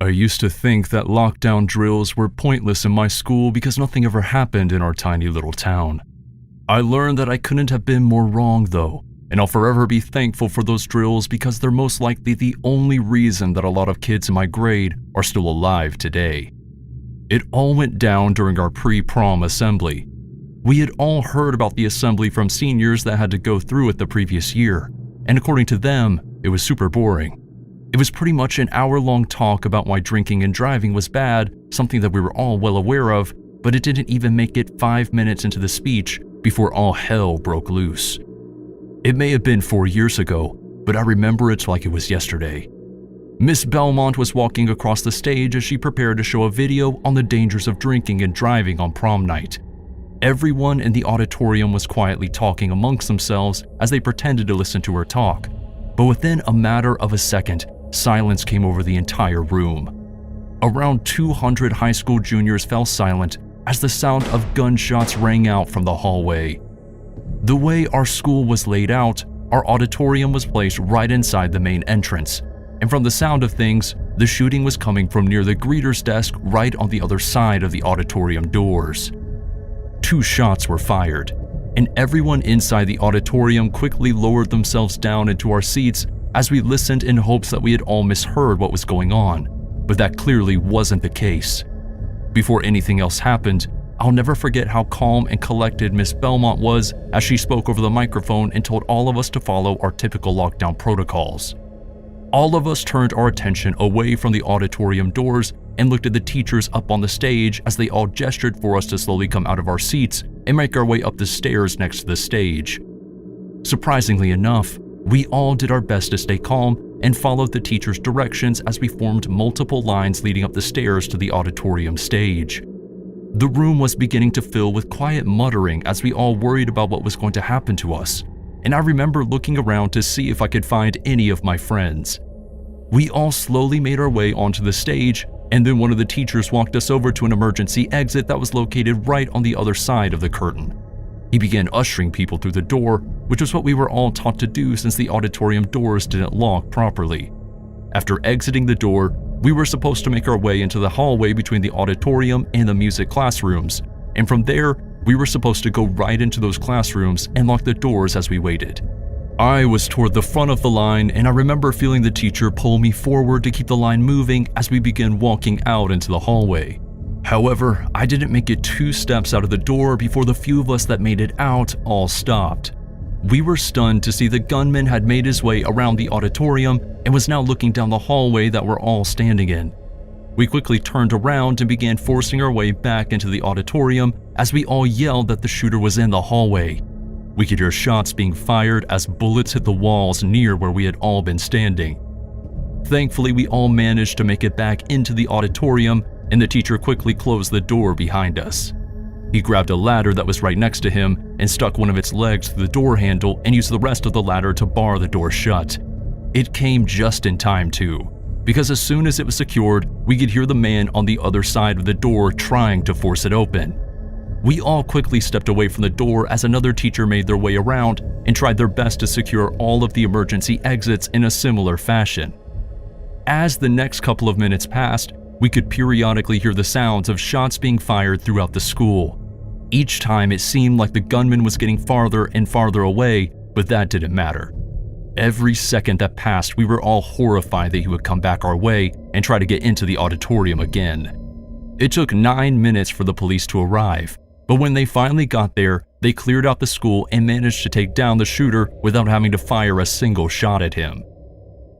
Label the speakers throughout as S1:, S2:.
S1: I used to think that lockdown drills were pointless in my school because nothing ever happened in our tiny little town. I learned that I couldn't have been more wrong though, and I'll forever be thankful for those drills because they're most likely the only reason that a lot of kids in my grade are still alive today. It all went down during our pre-prom assembly. We had all heard about the assembly from seniors that had to go through it the previous year, and according to them, it was super boring. It was pretty much an hour-long talk about why drinking and driving was bad, something that we were all well aware of, but it didn't even make it 5 minutes into the speech before all hell broke loose. It may have been 4 years ago, but I remember it like it was yesterday. Miss Belmont was walking across the stage as she prepared to show a video on the dangers of drinking and driving on prom night. Everyone in the auditorium was quietly talking amongst themselves as they pretended to listen to her talk, but within a matter of a second, silence came over the entire room. Around 200 high school juniors fell silent as the sound of gunshots rang out from the hallway. The way our school was laid out, our auditorium was placed right inside the main entrance, and from the sound of things, the shooting was coming from near the greeter's desk right on the other side of the auditorium doors. 2 shots were fired, and everyone inside the auditorium quickly lowered themselves down into our seats as we listened in hopes that we had all misheard what was going on, but that clearly wasn't the case. Before anything else happened, I'll never forget how calm and collected Miss Belmont was as she spoke over the microphone and told all of us to follow our typical lockdown protocols. All of us turned our attention away from the auditorium doors and looked at the teachers up on the stage as they all gestured for us to slowly come out of our seats and make our way up the stairs next to the stage. Surprisingly enough, we all did our best to stay calm and followed the teacher's directions as we formed multiple lines leading up the stairs to the auditorium stage. The room was beginning to fill with quiet muttering as we all worried about what was going to happen to us, and I remember looking around to see if I could find any of my friends. We all slowly made our way onto the stage, and then one of the teachers walked us over to an emergency exit that was located right on the other side of the curtain. He began ushering people through the door, which was what we were all taught to do since the auditorium doors didn't lock properly. After exiting the door, we were supposed to make our way into the hallway between the auditorium and the music classrooms, and from there, we were supposed to go right into those classrooms and lock the doors as we waited. I was toward the front of the line, and I remember feeling the teacher pull me forward to keep the line moving as we began walking out into the hallway. However, I didn't make it 2 steps out of the door before the few of us that made it out all stopped. We were stunned to see the gunman had made his way around the auditorium and was now looking down the hallway that we're all standing in. We quickly turned around and began forcing our way back into the auditorium as we all yelled that the shooter was in the hallway. We could hear shots being fired as bullets hit the walls near where we had all been standing. Thankfully, we all managed to make it back into the auditorium, and the teacher quickly closed the door behind us. He grabbed a ladder that was right next to him and stuck one of its legs through the door handle and used the rest of the ladder to bar the door shut. It came just in time too, because as soon as it was secured, we could hear the man on the other side of the door trying to force it open. We all quickly stepped away from the door as another teacher made their way around and tried their best to secure all of the emergency exits in a similar fashion. As the next couple of minutes passed, we could periodically hear the sounds of shots being fired throughout the school. Each time it seemed like the gunman was getting farther and farther away, but that didn't matter. Every second that passed, we were all horrified that he would come back our way and try to get into the auditorium again. It took 9 minutes for the police to arrive, but when they finally got there, they cleared out the school and managed to take down the shooter without having to fire a single shot at him.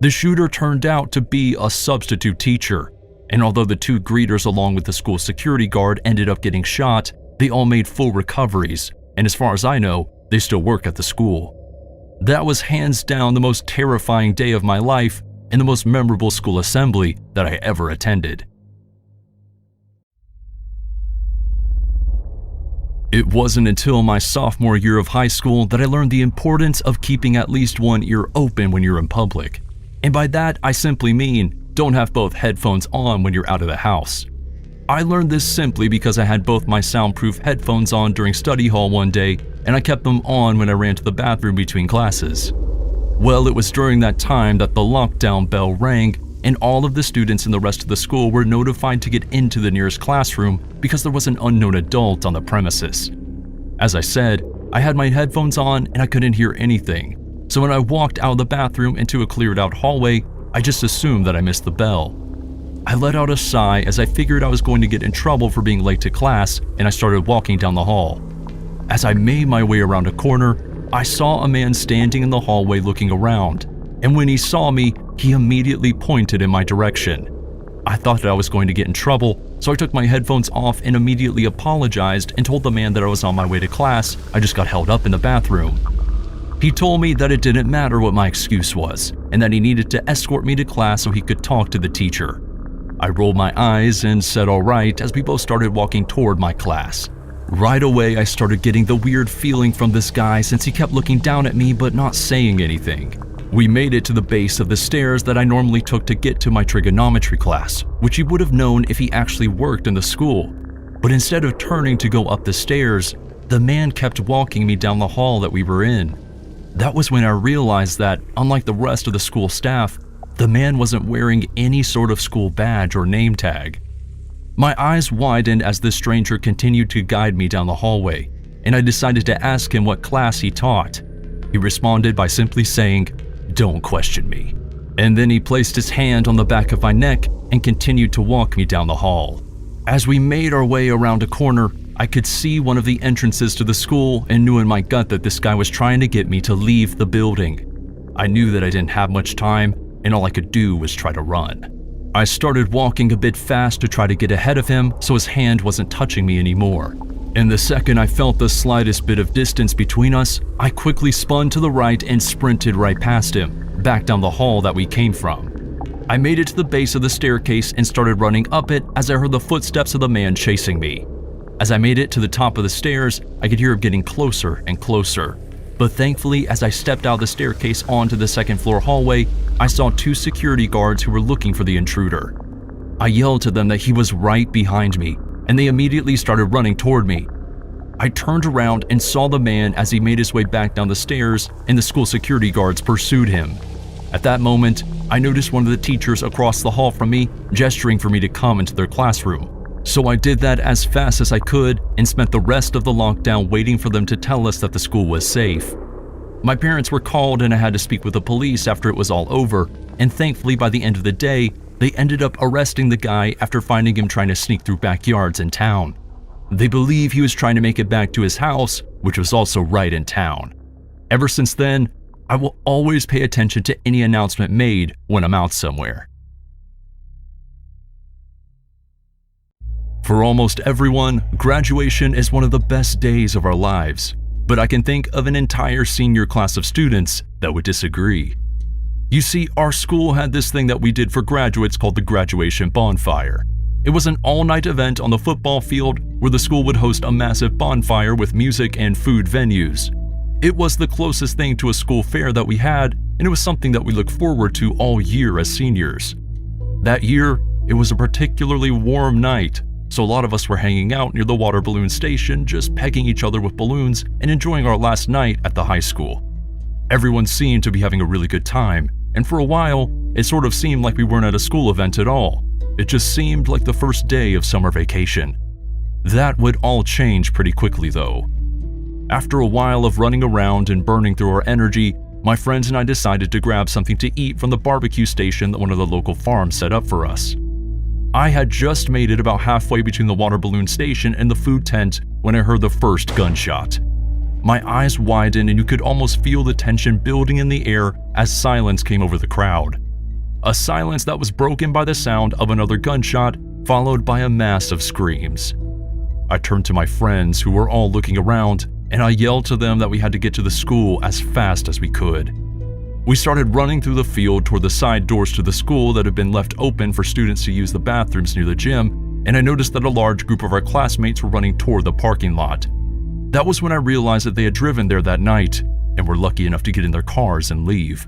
S1: The shooter turned out to be a substitute teacher, and although the 2 greeters along with the school security guard ended up getting shot, they all made full recoveries, and as far as I know, they still work at the school. That was hands down the most terrifying day of my life and the most memorable school assembly that I ever attended. It wasn't until my sophomore year of high school that I learned the importance of keeping at least one ear open when you're in public. And by that, I simply mean don't have both headphones on when you're out of the house. I learned this simply because I had both my soundproof headphones on during study hall one day, and I kept them on when I ran to the bathroom between classes. Well, it was during that time that the lockdown bell rang, and all of the students in the rest of the school were notified to get into the nearest classroom because there was an unknown adult on the premises. As I said, I had my headphones on and I couldn't hear anything, so when I walked out of the bathroom into a cleared out hallway, I just assumed that I missed the bell. I let out a sigh as I figured I was going to get in trouble for being late to class, and I started walking down the hall. As I made my way around a corner, I saw a man standing in the hallway looking around, and when he saw me, he immediately pointed in my direction. I thought that I was going to get in trouble, so I took my headphones off and immediately apologized and told the man that I was on my way to class. I just got held up in the bathroom. He told me that it didn't matter what my excuse was, and that he needed to escort me to class so he could talk to the teacher. I rolled my eyes and said all right as we both started walking toward my class. Right away, I started getting the weird feeling from this guy since he kept looking down at me but not saying anything. We made it to the base of the stairs that I normally took to get to my trigonometry class, which he would have known if he actually worked in the school. But instead of turning to go up the stairs, the man kept walking me down the hall that we were in. That was when I realized that, unlike the rest of the school staff, the man wasn't wearing any sort of school badge or name tag. My eyes widened as this stranger continued to guide me down the hallway, and I decided to ask him what class he taught. He responded by simply saying, "Don't question me." And then he placed his hand on the back of my neck and continued to walk me down the hall. As we made our way around a corner, I could see one of the entrances to the school and knew in my gut that this guy was trying to get me to leave the building. I knew that I didn't have much time, and all I could do was try to run. I started walking a bit fast to try to get ahead of him so his hand wasn't touching me anymore. And the second I felt the slightest bit of distance between us, I quickly spun to the right and sprinted right past him, back down the hall that we came from. I made it to the base of the staircase and started running up it as I heard the footsteps of the man chasing me. As I made it to the top of the stairs, I could hear him getting closer and closer. But thankfully, as I stepped out the staircase onto the second floor hallway, I saw two security guards who were looking for the intruder. I yelled to them that he was right behind me, and they immediately started running toward me. I turned around and saw the man as he made his way back down the stairs, and the school security guards pursued him. At that moment, I noticed one of the teachers across the hall from me gesturing for me to come into their classroom. So I did that as fast as I could and spent the rest of the lockdown waiting for them to tell us that the school was safe. My parents were called and I had to speak with the police after it was all over, and thankfully by the end of the day, they ended up arresting the guy after finding him trying to sneak through backyards in town. They believe he was trying to make it back to his house, which was also right in town. Ever since then, I will always pay attention to any announcement made when I'm out somewhere. For almost everyone, graduation is one of the best days of our lives, but I can think of an entire senior class of students that would disagree. You see, our school had this thing that we did for graduates called the graduation bonfire. It was an all-night event on the football field where the school would host a massive bonfire with music and food venues. It was the closest thing to a school fair that we had, and it was something that we looked forward to all year as seniors. That year, it was a particularly warm night, so a lot of us were hanging out near the water balloon station, just pegging each other with balloons and enjoying our last night at the high school. Everyone seemed to be having a really good time, and for a while, it sort of seemed like we weren't at a school event at all. It just seemed like the first day of summer vacation. That would all change pretty quickly though. After a while of running around and burning through our energy, my friends and I decided to grab something to eat from the barbecue station that one of the local farms set up for us. I had just made it about halfway between the water balloon station and the food tent when I heard the first gunshot. My eyes widened and you could almost feel the tension building in the air as silence came over the crowd. A silence that was broken by the sound of another gunshot, followed by a mass of screams. I turned to my friends who were all looking around, and I yelled to them that we had to get to the school as fast as we could. We started running through the field toward the side doors to the school that had been left open for students to use the bathrooms near the gym, and I noticed that a large group of our classmates were running toward the parking lot. That was when I realized that they had driven there that night and were lucky enough to get in their cars and leave.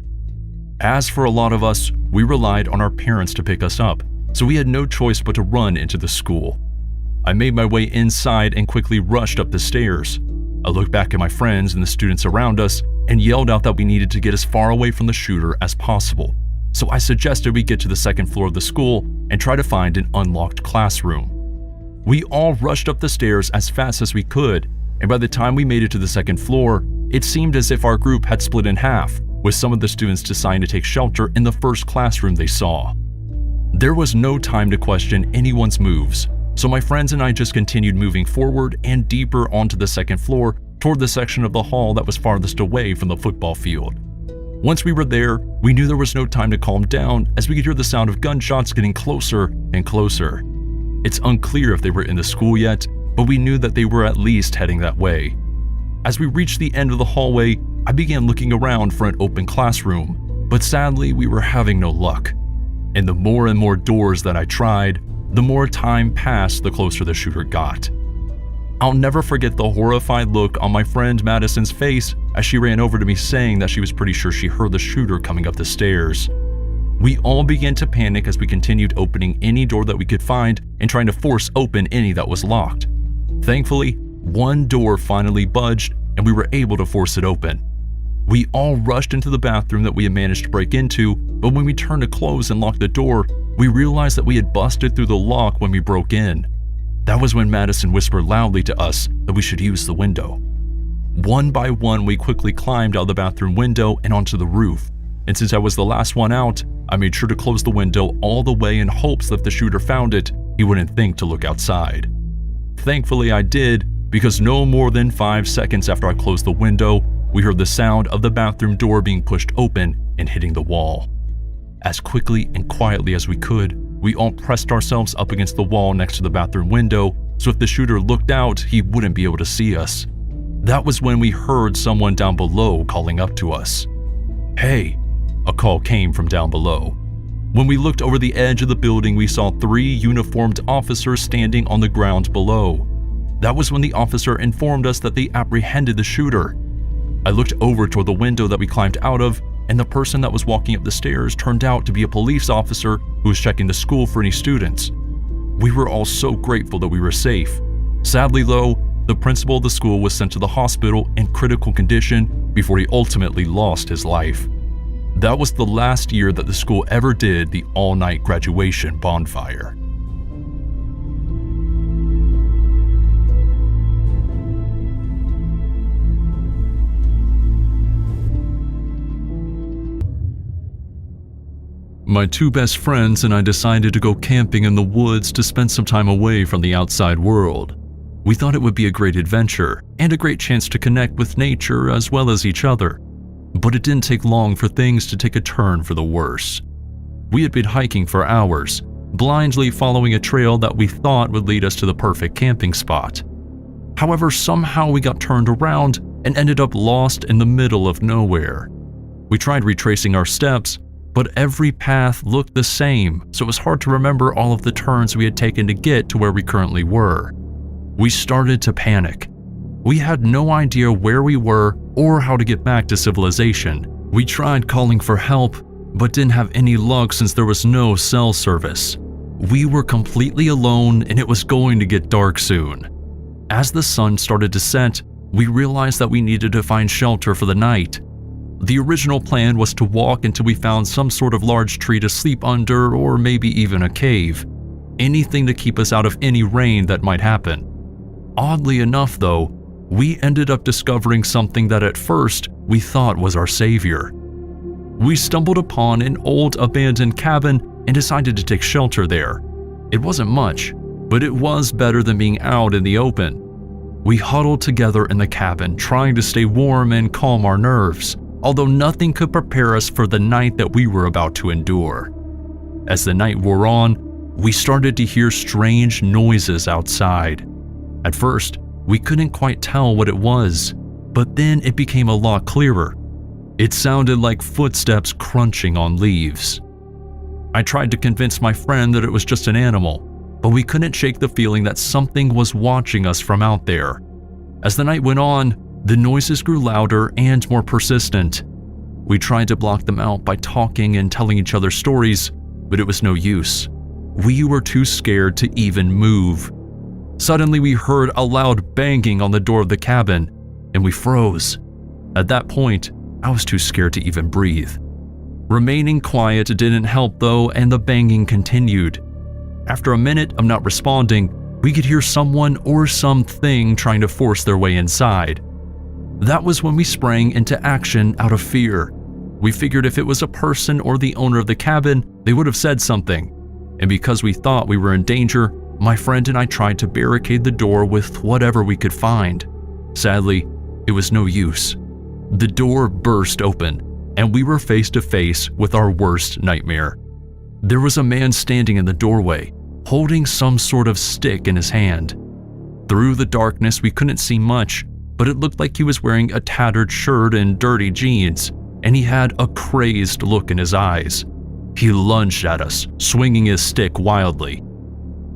S1: As for a lot of us, we relied on our parents to pick us up, so we had no choice but to run into the school. I made my way inside and quickly rushed up the stairs. I looked back at my friends and the students around us and yelled out that we needed to get as far away from the shooter as possible, so I suggested we get to the second floor of the school and try to find an unlocked classroom. We all rushed up the stairs as fast as we could, and by the time we made it to the second floor, it seemed as if our group had split in half, with some of the students deciding to take shelter in the first classroom they saw. There was no time to question anyone's moves, so my friends and I just continued moving forward and deeper onto the second floor toward the section of the hall that was farthest away from the football field. Once we were there, we knew there was no time to calm down as we could hear the sound of gunshots getting closer and closer. It's unclear if they were in the school yet, but we knew that they were at least heading that way. As we reached the end of the hallway, I began looking around for an open classroom, but sadly we were having no luck. And the more and more doors that I tried, the more time passed the closer the shooter got. I'll never forget the horrified look on my friend Madison's face as she ran over to me saying that she was pretty sure she heard the shooter coming up the stairs. We all began to panic as we continued opening any door that we could find and trying to force open any that was locked. Thankfully, one door finally budged and we were able to force it open. We all rushed into the bathroom that we had managed to break into, but when we turned to close and lock the door, we realized that we had busted through the lock when we broke in. That was when Madison whispered loudly to us that we should use the window. One by one, we quickly climbed out of the bathroom window and onto the roof, and since I was the last one out, I made sure to close the window all the way in hopes that if the shooter found it, he wouldn't think to look outside. Thankfully I did, because no more than 5 seconds after I closed the window, we heard the sound of the bathroom door being pushed open and hitting the wall. As quickly and quietly as we could, we all pressed ourselves up against the wall next to the bathroom window, so if the shooter looked out, he wouldn't be able to see us. That was when we heard someone down below calling up to us. "Hey!" A call came from down below. When we looked over the edge of the building, we saw 3 uniformed officers standing on the ground below. That was when the officer informed us that they apprehended the shooter. I looked over toward the window that we climbed out of, and the person that was walking up the stairs turned out to be a police officer who was checking the school for any students. We were all so grateful that we were safe. Sadly though, the principal of the school was sent to the hospital in critical condition before he ultimately lost his life. That was the last year that the school ever did the all-night graduation bonfire. My 2 best friends and I decided to go camping in the woods to spend some time away from the outside world. We thought it would be a great adventure and a great chance to connect with nature as well as each other. But it didn't take long for things to take a turn for the worse. We had been hiking for hours, blindly following a trail that we thought would lead us to the perfect camping spot. However, somehow we got turned around and ended up lost in the middle of nowhere. We tried retracing our steps, but every path looked the same, so it was hard to remember all of the turns we had taken to get to where we currently were. We started to panic. We had no idea where we were or how to get back to civilization. We tried calling for help, but didn't have any luck since there was no cell service. We were completely alone and it was going to get dark soon. As the sun started to set, we realized that we needed to find shelter for the night. The original plan was to walk until we found some sort of large tree to sleep under, or maybe even a cave. Anything to keep us out of any rain that might happen. Oddly enough though, we ended up discovering something that at first we thought was our savior. We stumbled upon an old abandoned cabin and decided to take shelter there. It wasn't much, but it was better than being out in the open. We huddled together in the cabin, trying to stay warm and calm our nerves, although nothing could prepare us for the night that we were about to endure. As the night wore on, we started to hear strange noises outside. At first, we couldn't quite tell what it was, but then it became a lot clearer. It sounded like footsteps crunching on leaves. I tried to convince my friend that it was just an animal, but we couldn't shake the feeling that something was watching us from out there. As the night went on, the noises grew louder and more persistent. We tried to block them out by talking and telling each other stories, but it was no use. We were too scared to even move. Suddenly we heard a loud banging on the door of the cabin, and we froze. At that point, I was too scared to even breathe. Remaining quiet didn't help though, and the banging continued. After a minute of not responding, we could hear someone or something trying to force their way inside. That was when we sprang into action out of fear. We figured if it was a person or the owner of the cabin, they would have said something. And because we thought we were in danger, my friend and I tried to barricade the door with whatever we could find. Sadly, it was no use. The door burst open, and we were face to face with our worst nightmare. There was a man standing in the doorway, holding some sort of stick in his hand. Through the darkness, we couldn't see much, but it looked like he was wearing a tattered shirt and dirty jeans, and he had a crazed look in his eyes. He lunged at us, swinging his stick wildly.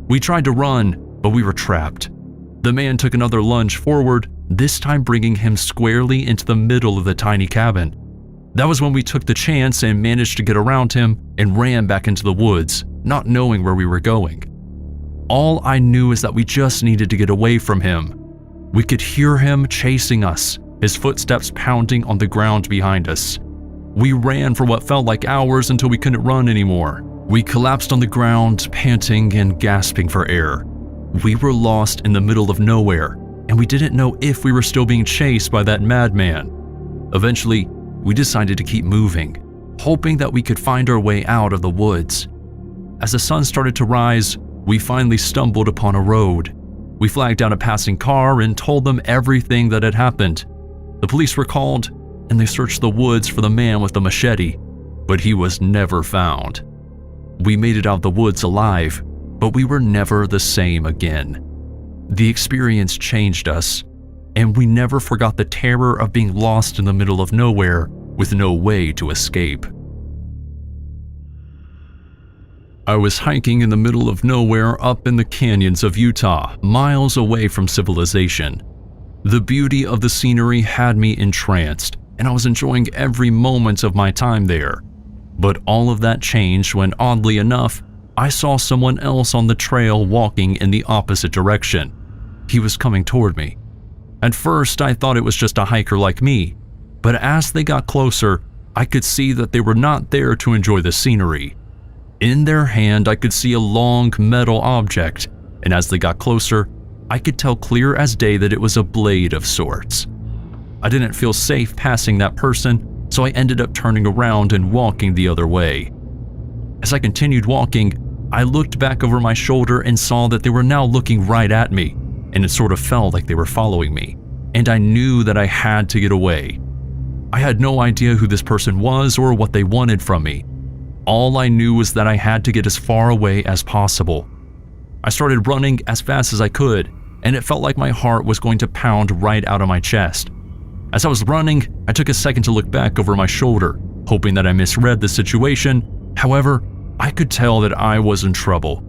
S1: We tried to run, but we were trapped. The man took another lunge forward, this time bringing him squarely into the middle of the tiny cabin. That was when we took the chance and managed to get around him and ran back into the woods, not knowing where we were going. All I knew is that we just needed to get away from him. We could hear him chasing us, his footsteps pounding on the ground behind us. We ran for what felt like hours until we couldn't run anymore. We collapsed on the ground, panting and gasping for air. We were lost in the middle of nowhere, and we didn't know if we were still being chased by that madman. Eventually, we decided to keep moving, hoping that we could find our way out of the woods. As the sun started to rise, we finally stumbled upon a road. We flagged down a passing car and told them everything that had happened. The police were called, and they searched the woods for the man with the machete, but he was never found. We made it out of the woods alive, but we were never the same again. The experience changed us, and we never forgot the terror of being lost in the middle of nowhere with no way to escape. I was hiking in the middle of nowhere up in the canyons of Utah, miles away from civilization. The beauty of the scenery had me entranced, and I was enjoying every moment of my time there. But all of that changed when, oddly enough, I saw someone else on the trail walking in the opposite direction. He was coming toward me. At first, I thought it was just a hiker like me, but as they got closer, I could see that they were not there to enjoy the scenery. In their hand, I could see a long metal object, and as they got closer, I could tell clear as day that it was a blade of sorts. I didn't feel safe passing that person, so I ended up turning around and walking the other way. As I continued walking, I looked back over my shoulder and saw that they were now looking right at me, and it sort of felt like they were following me, and I knew that I had to get away. I had no idea who this person was or what they wanted from me. All I knew was that I had to get as far away as possible. I started running as fast as I could, and it felt like my heart was going to pound right out of my chest. As I was running, I took a second to look back over my shoulder, hoping that I misread the situation. However, I could tell that I was in trouble.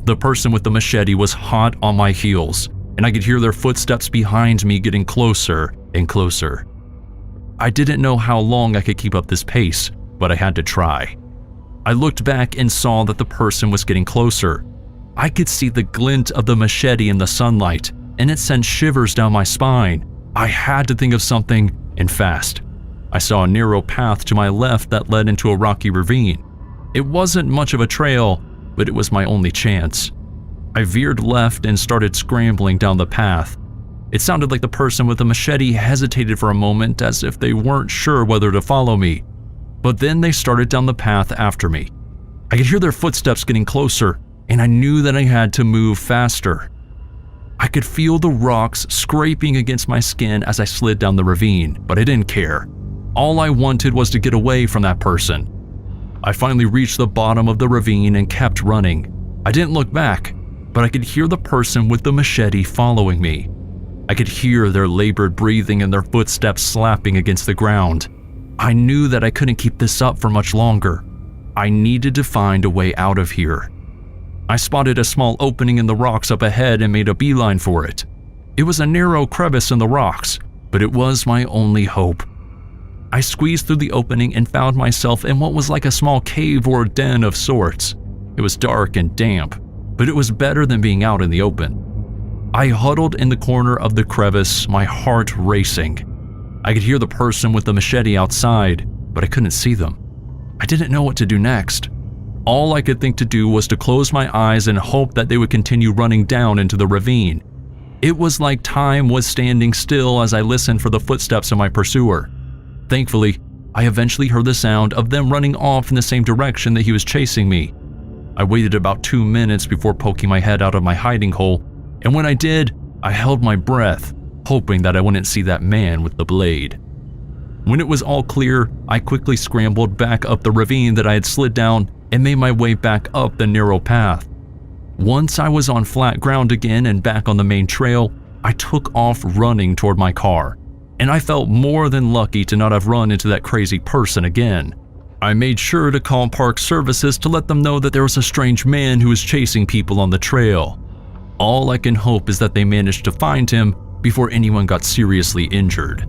S1: The person with the machete was hot on my heels, and I could hear their footsteps behind me getting closer and closer. I didn't know how long I could keep up this pace, but I had to try. I looked back and saw that the person was getting closer. I could see the glint of the machete in the sunlight, and it sent shivers down my spine. I had to think of something, and fast. I saw a narrow path to my left that led into a rocky ravine. It wasn't much of a trail, but it was my only chance. I veered left and started scrambling down the path. It sounded like the person with the machete hesitated for a moment as if they weren't sure whether to follow me. But then they started down the path after me. I could hear their footsteps getting closer, and I knew that I had to move faster. I could feel the rocks scraping against my skin as I slid down the ravine, but I didn't care. All I wanted was to get away from that person. I finally reached the bottom of the ravine and kept running. I didn't look back, but I could hear the person with the machete following me. I could hear their labored breathing and their footsteps slapping against the ground. I knew that I couldn't keep this up for much longer. I needed to find a way out of here. I spotted a small opening in the rocks up ahead and made a beeline for it. It was a narrow crevice in the rocks, but it was my only hope. I squeezed through the opening and found myself in what was like a small cave or den of sorts. It was dark and damp, but it was better than being out in the open. I huddled in the corner of the crevice, my heart racing. I could hear the person with the machete outside, but I couldn't see them. I didn't know what to do next. All I could think to do was to close my eyes and hope that they would continue running down into the ravine. It was like time was standing still as I listened for the footsteps of my pursuer. Thankfully, I eventually heard the sound of them running off in the same direction that he was chasing me. I waited about 2 minutes before poking my head out of my hiding hole, and when I did, I held my breath, hoping that I wouldn't see that man with the blade. When it was all clear, I quickly scrambled back up the ravine that I had slid down and made my way back up the narrow path. Once I was on flat ground again and back on the main trail, I took off running toward my car, and I felt more than lucky to not have run into that crazy person again. I made sure to call park services to let them know that there was a strange man who was chasing people on the trail. All I can hope is that they managed to find him before anyone got seriously injured.